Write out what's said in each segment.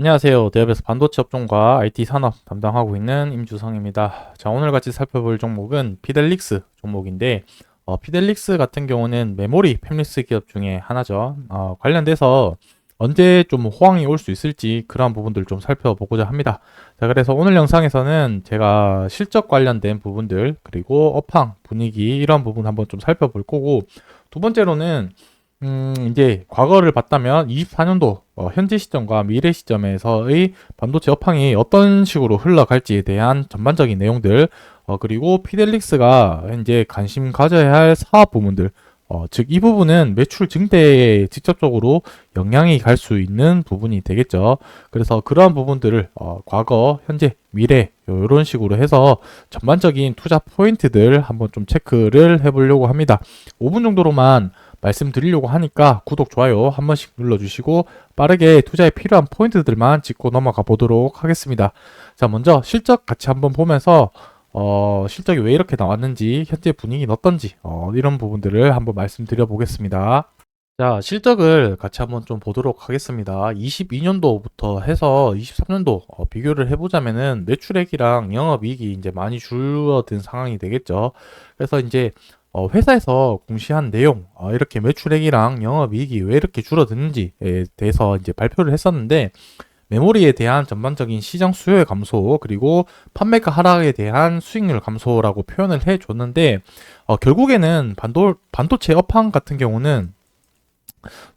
안녕하세요. 대업에서 반도체 업종과 IT 산업 담당하고 있는 임주성입니다. 자, 오늘 같이 살펴볼 종목은 피델릭스 종목인데, 피델릭스 같은 경우는 메모리 팹리스 기업 중에 하나죠. 관련돼서 언제 좀 호황이 올 수 있을지 그러한 부분들을 좀 살펴보고자 합니다. 자, 그래서 오늘 영상에서는 제가 실적 관련된 부분들, 그리고 업황, 분위기, 이런 부분 한번 좀 살펴볼 거고, 두 번째로는 이제 과거를 봤다면 24년도 현재 시점과 미래 시점에서의 반도체 업황이 어떤 식으로 흘러갈지에 대한 전반적인 내용들, 그리고 피델릭스가 이제 관심 가져야 할 사업 부분들, 즉 이 부분은 매출 증대에 직접적으로 영향이 갈 수 있는 부분이 되겠죠. 그래서 그러한 부분들을 과거, 현재, 미래 이런 식으로 해서 전반적인 투자 포인트들 한번 좀 체크를 해보려고 합니다. 5분 정도로만 말씀드리려고 하니까 구독, 좋아요 한 번씩 눌러주시고 빠르게 투자에 필요한 포인트들만 짚고 넘어가 보도록 하겠습니다. 자, 먼저 실적 같이 한번 보면서 실적이 왜 이렇게 나왔는지, 현재 분위기는 어떤지, 이런 부분들을 한번 말씀드려 보겠습니다. 자, 실적을 같이 한번 좀 보도록 하겠습니다. 22년도부터 해서 23년도 비교를 해보자면은 매출액이랑 영업이익이 이제 많이 줄어든 상황이 되겠죠. 그래서 이제 회사에서 공시한 내용, 이렇게 매출액이랑 영업이익이 왜 이렇게 줄어드는지에 대해서 이제 발표를 했었는데, 메모리에 대한 전반적인 시장 수요의 감소, 그리고 판매가 하락에 대한 수익률 감소라고 표현을 해줬는데, 결국에는 반도체 업황 같은 경우는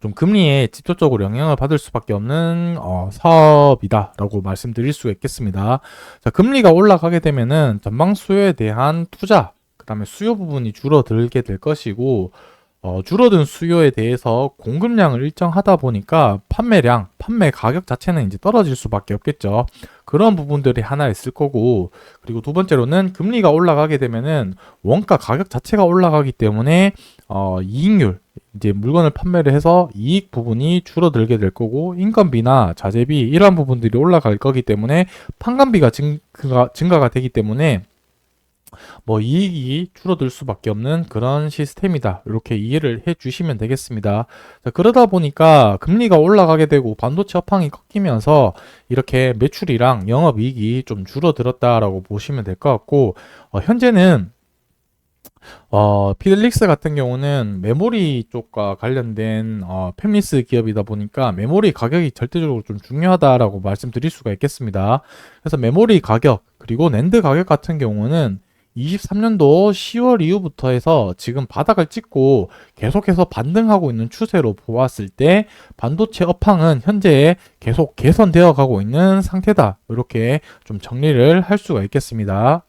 좀 금리에 직접적으로 영향을 받을 수밖에 없는 사업이다라고 말씀드릴 수가 있겠습니다. 자, 금리가 올라가게 되면은 전방 수요에 대한 투자, 그다음에 수요 부분이 줄어들게 될 것이고, 줄어든 수요에 대해서 공급량을 일정하다 보니까 판매량, 판매 가격 자체는 이제 떨어질 수밖에 없겠죠. 그런 부분들이 하나 있을 거고, 그리고 두 번째로는 금리가 올라가게 되면은 원가 가격 자체가 올라가기 때문에 이익률, 이제 물건을 판매를 해서 이익 부분이 줄어들게 될 거고, 인건비나 자재비 이러한 부분들이 올라갈 거기 때문에 판관비가 증가가 되기 때문에 뭐 이익이 줄어들 수밖에 없는 그런 시스템이다. 이렇게 이해를 해 주시면 되겠습니다. 자, 그러다 보니까 금리가 올라가게 되고 반도체 업황이 꺾이면서 이렇게 매출이랑 영업이익이 좀 줄어들었다라고 보시면 될 것 같고, 현재는 피델릭스 같은 경우는 메모리 쪽과 관련된 팹리스 기업이다 보니까 메모리 가격이 절대적으로 좀 중요하다라고 말씀드릴 수가 있겠습니다. 그래서 메모리 가격, 그리고 낸드 가격 같은 경우는 23년도 10월 이후부터 해서 지금 바닥을 찍고 계속해서 반등하고 있는 추세로 보았을 때 반도체 업황은 현재 계속 개선되어 가고 있는 상태다. 이렇게 좀 정리를 할 수가 있겠습니다.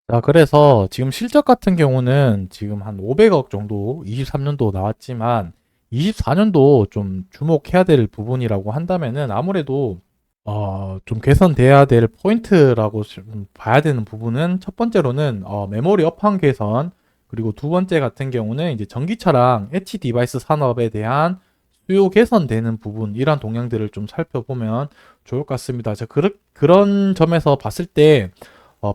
자, 그래서 지금 실적 같은 경우는 지금 한 500억 정도 23년도 나왔지만 24년도 좀 주목해야 될 부분이라고 한다면은 아무래도 좀 개선돼야 될 포인트라고 좀 봐야 되는 부분은 첫 번째로는 메모리 업황 개선, 그리고 두 번째 같은 경우는 이제 전기차랑 엣지 디바이스 산업에 대한 수요 개선되는 부분, 이런 동향들을 좀 살펴보면 좋을 것 같습니다. 자, 그런 점에서 봤을 때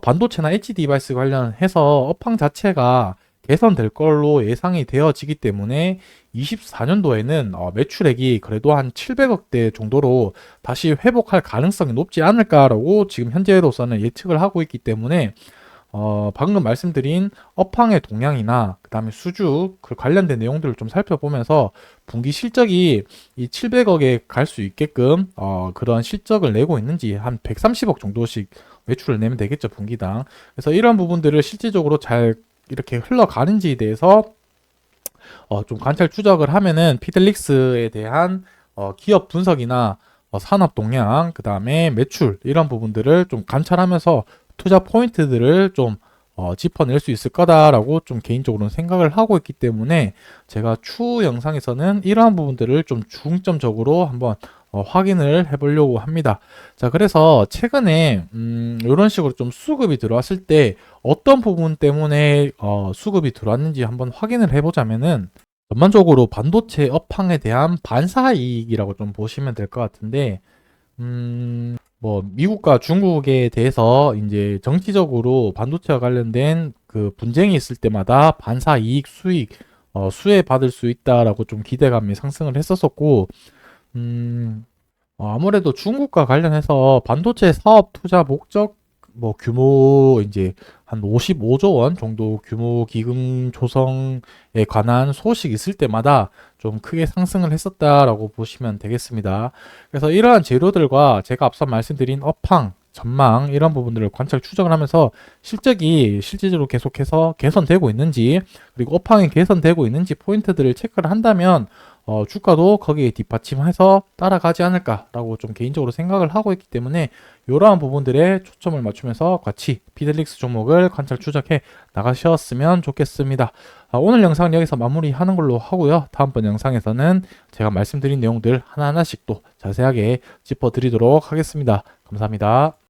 반도체나 엣지 디바이스 관련해서 업황 자체가 개선될 걸로 예상이 되어지기 때문에 24년도에는 매출액이 그래도 한 700억대 정도로 다시 회복할 가능성이 높지 않을까라고 지금 현재로서는 예측을 하고 있기 때문에 방금 말씀드린 업황의 동향이나 그 다음에 수주 그 관련된 내용들을 좀 살펴보면서 분기 실적이 이 700억에 갈 수 있게끔 그런 실적을 내고 있는지 한 130억 정도씩 매출을 내면 되겠죠, 분기당. 그래서 이런 부분들을 실질적으로 잘 이렇게 흘러가는지에 대해서 좀 관찰 추적을 하면은 피델릭스에 대한 기업 분석이나 산업 동향, 그 다음에 매출 이런 부분들을 좀 관찰하면서 투자 포인트들을 좀 짚어낼 수 있을 거다라고 좀 개인적으로는 생각을 하고 있기 때문에 제가 추후 영상에서는 이러한 부분들을 좀 중점적으로 한번 확인을 해보려고 합니다. 자, 그래서 최근에 이런 식으로 좀 수급이 들어왔을 때 어떤 부분 때문에 수급이 들어왔는지 한번 확인을 해보자면은, 전반적으로 반도체 업황에 대한 반사이익이라고 좀 보시면 될 것 같은데, 뭐 미국과 중국에 대해서 이제 정치적으로 반도체와 관련된 그 분쟁이 있을 때마다 반사이익 수익 수혜 받을 수 있다라고 좀 기대감이 상승을 했었었고, 음, 아무래도 중국과 관련해서 반도체 사업 투자 목적 뭐 규모 이제 한 55조 원 정도 규모 기금 조성에 관한 소식이 있을 때마다 좀 크게 상승을 했었다라고 보시면 되겠습니다. 그래서 이러한 재료들과 제가 앞서 말씀드린 업황, 전망 이런 부분들을 관찰 추적을 하면서 실적이 실질적으로 계속해서 개선되고 있는지, 그리고 업황이 개선되고 있는지 포인트들을 체크를 한다면 주가도 거기에 뒷받침해서 따라가지 않을까라고 좀 개인적으로 생각을 하고 있기 때문에 이러한 부분들에 초점을 맞추면서 같이 피델릭스 종목을 관찰 추적해 나가셨으면 좋겠습니다. 오늘 영상은 여기서 마무리하는 걸로 하고요. 다음번 영상에서는 제가 말씀드린 내용들 하나하나씩 또 자세하게 짚어드리도록 하겠습니다. 감사합니다.